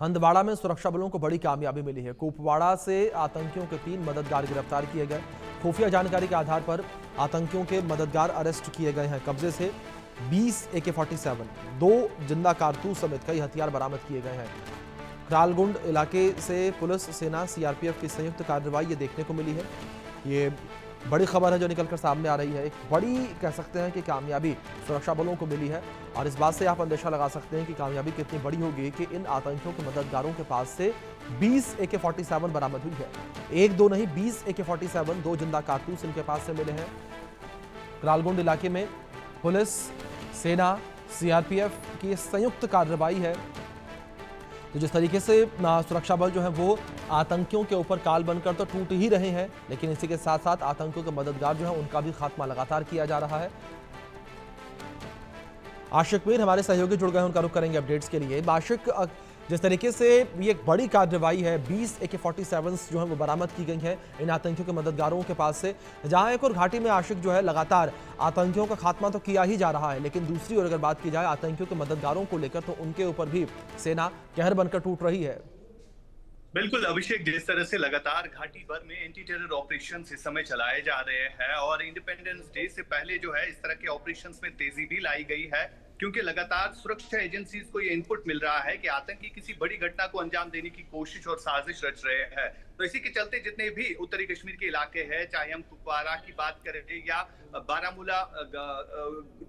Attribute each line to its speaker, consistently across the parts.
Speaker 1: हंदवाड़ा में सुरक्षा बलों को बड़ी कामयाबी मिली है। कुपवाड़ा से आतंकियों के 3 मददगार गिरफ्तार किए गए। खुफिया जानकारी के आधार पर आतंकियों के मददगार अरेस्ट किए गए हैं। कब्जे से 20 AK-47, 2 जिंदा कारतूस समेत कई हथियार बरामद किए गए हैं। क्रालगुंड इलाके से पुलिस, सेना, CRPF की संयुक्त कार्रवाई ये देखने को मिली है। ये बड़ी खबर है जो निकलकर सामने आ रही है। एक बड़ी कह सकते हैं कि कामयाबी सुरक्षा बलों को मिली है और इस बात से आप अंदेशा लगा सकते हैं कि कामयाबी कितनी बड़ी होगी कि इन आतंकियों के मददगारों के पास से 20 AK-47 बरामद हुई है। एक दो नहीं, 20 AK-47, 2 जिंदा कारतूस इनके पास से मिले हैं। क्रालगुंड इलाके में पुलिस, सेना, CRPF की संयुक्त कार्रवाई है। तो जिस तरीके से सुरक्षा बल जो है वो आतंकियों के ऊपर काल बनकर तो टूट ही रहे हैं, लेकिन इसी के साथ साथ आतंकियों के मददगार जो है उनका भी खात्मा लगातार किया जा रहा है। आशिक मीर हमारे सहयोगी जुड़ गए हैं, उनका रुख करेंगे अपडेट्स के लिए। आशिक, जिस तरीके से ये एक बड़ी कार्रवाई है, 20 AK-47 जो है वो बरामद की गई हैं इन आतंकियों के मददगारों के पास से, जहां एक और घाटी में आशिक जो है लगातार आतंकियों का खात्मा तो किया ही जा रहा है, लेकिन दूसरी ओर अगर बात की जाए आतंकियों के मददगारों को लेकर तो उनके ऊपर भी सेना कहर बनकर टूट रही है।
Speaker 2: बिल्कुल अभिषेक, जिस तरह से लगातार घाटी भर में एंटी टेरर ऑपरेशन इस समय चलाए जा रहे हैं और इंडिपेंडेंस डे से पहले जो है इस तरह के ऑपरेशंस में तेजी भी लाई गई है, क्योंकि लगातार सुरक्षा एजेंसीज को ये इनपुट मिल रहा है कि आतंकी किसी बड़ी घटना को अंजाम देने की कोशिश और साजिश रच रहे हैं। तो इसी के चलते जितने भी उत्तरी कश्मीर के इलाके हैं, चाहे हम कुपवाड़ा की बात करें या बारामूला,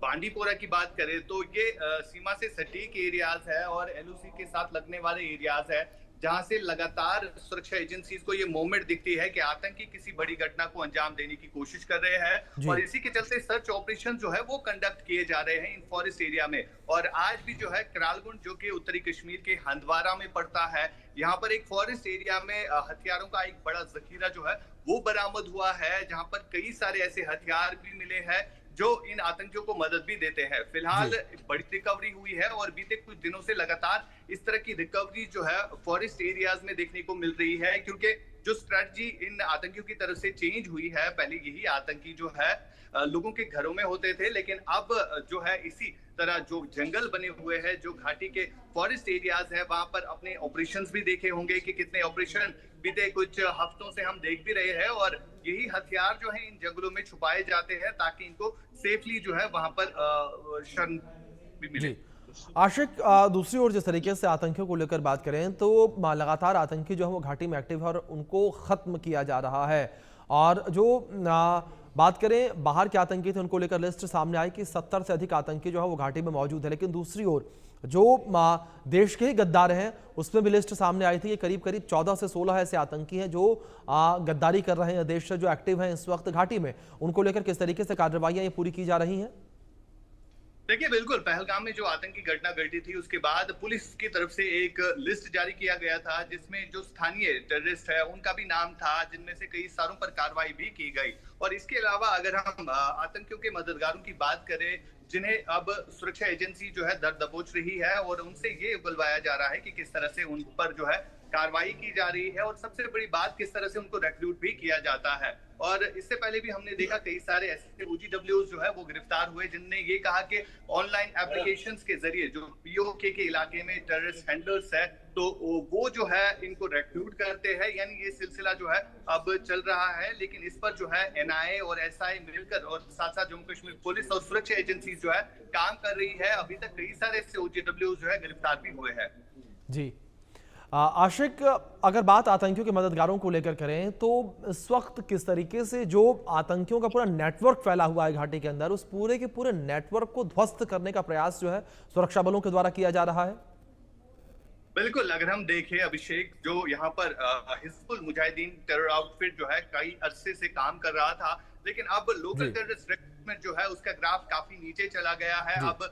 Speaker 2: बांडीपोरा की बात करें, तो ये सीमा से सटीक एरियाज है और LOC के साथ लगने वाले एरियाज है, जहां से लगातार सुरक्षा एजेंसीज को ये मोमेंट दिखती है कि आतंकी किसी बड़ी घटना को अंजाम देने की कोशिश कर रहे हैं और इसी के चलते सर्च ऑपरेशन जो है वो कंडक्ट किए जा रहे हैं इन फॉरेस्ट एरिया में। और आज भी जो है क्रालगुंड, जो कि उत्तरी कश्मीर के हंदवाड़ा में पड़ता है, यहाँ पर एक फॉरेस्ट एरिया में हथियारों का एक बड़ा जखीरा जो है वो बरामद हुआ है, जहां पर कई सारे ऐसे हथियार भी मिले हैं जो इन आतंकियों को मदद भी देते हैं। फिलहाल बड़ी रिकवरी हुई है और बीते कुछ दिनों से लगातार इस तरह की रिकवरी जो है फॉरेस्ट एरियाज में देखने को मिल रही है, क्योंकि जो स्ट्रेटजी इन आतंकियों की तरफ से चेंज हुई है, पहले यही आतंकी जो है लोगों के घरों में होते थे, लेकिन अब जो है इसी तरह जो जंगल बने हुए हैं, जो घाटी के फॉरेस्ट एरियाज है, वहां पर अपने ऑपरेशंस भी देखे होंगे कि कितने ऑपरेशन बीते कुछ हफ्तों से हम देख भी रहे हैं और यही हथियार जो है इन जंगलों में छुपाए जाते हैं ताकि इनको सेफली जो है वहां पर शरण भी मिले।
Speaker 1: आशिक, दूसरी ओर जिस तरीके से आतंकियों को लेकर बात करें तो लगातार आतंकी जो है वो घाटी में एक्टिव है और उनको खत्म किया जा रहा है। और जो बात करें बाहर के आतंकी थे, उनको लेकर लिस्ट सामने आई कि 70 से अधिक आतंकी जो है वो घाटी में मौजूद है, लेकिन दूसरी ओर जो देश के ही गद्दार हैं उसमें भी लिस्ट सामने आई थी कि करीब करीब 14 से 16 ऐसे आतंकी हैं जो गद्दारी कर रहे हैं देश से, जो एक्टिव हैं इस वक्त घाटी में। उनको लेकर किस तरीके से कार्रवाइयां ये पूरी की जा रही हैं?
Speaker 2: देखिए, बिल्कुल पहलगाम में जो आतंकी घटना घटी थी उसके बाद पुलिस की तरफ से एक लिस्ट जारी किया गया था, जिसमें जो स्थानीय टेररिस्ट है उनका भी नाम था, जिनमें से कई सारों पर कार्रवाई भी की गई। और इसके अलावा अगर हम आतंकियों के मददगारों की बात करें, जिन्हें अब सुरक्षा एजेंसी जो है दर दबोच रही है और उनसे ये बुलवाया जा रहा है कि किस तरह से उन पर जो है कार्रवाई की जा रही है और सबसे बड़ी बात किस तरह से उनको रिक्रूट भी किया जाता है। और इससे पहले भी हमने देखा कई सारे ऐसे OGWs जो है वो गिरफ्तार हुए, जिनने ये कहा कि ऑनलाइन एप्लीकेशंस के जरिए जो POK के इलाके में टेररिस्ट हैंडलर्स है, तो वो जो है इनको रिक्रूट करते हैं। यानी ये सिलसिला जो है अब चल रहा है, लेकिन इस पर जो है NIA और SI मिलकर और साथ साथ जम्मू कश्मीर पुलिस और सुरक्षा एजेंसी जो है काम कर रही है। अभी तक कई सारे ऐसे OGWs जो है गिरफ्तार भी हुए हैं।
Speaker 1: जी आशिक, अगर बात आतंकियों के मददगारों को लेकर करें तो इस वक्त किस तरीके से जो आतंकियों का पूरा नेटवर्क फैला हुआ है घाटी के अंदर, उस पूरे के पूरे नेटवर्क को ध्वस्त करने का प्रयास जो है सुरक्षा बलों के द्वारा किया जा रहा है?
Speaker 2: बिल्कुल, अगर हम देखें अभिषेक, जो यहाँ पर हिजबुल मुजाहिदीन टेरर आउटफिट जो है कई अरसे से काम कर रहा था, लेकिन अब लोकल टेररिस्ट रिक्रूटमेंट जो है उसका ग्राफ काफी नीचे चला गया है। अब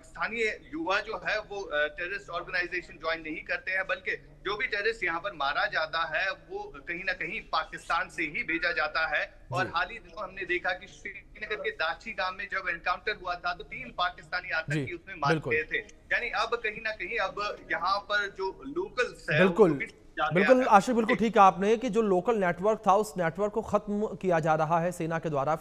Speaker 2: स्थानीय युवा जो है वो टेररिस्ट ऑर्गेनाइजेशन ज्वाइन नहीं करते हैं, बल्कि जो भी टेररिस्ट यहाँ पर मारा जाता है वो कहीं ना कहीं पाकिस्तान से ही भेजा जाता है। और हाल ही दिनों हमने देखा कि श्रीनगर के दाची गांव में जब एनकाउंटर हुआ था तो 3 पाकिस्तानी आतंकी उसमें मारे गए थे। यानी अब कहीं ना कहीं अब यहाँ पर जो लोकल्स है,
Speaker 1: बिल्कुल आशिक, बिल्कुल ठीक है आपने कि जो लोकल नेटवर्क था उस नेटवर्क को खत्म किया जा रहा है सेना के द्वारा।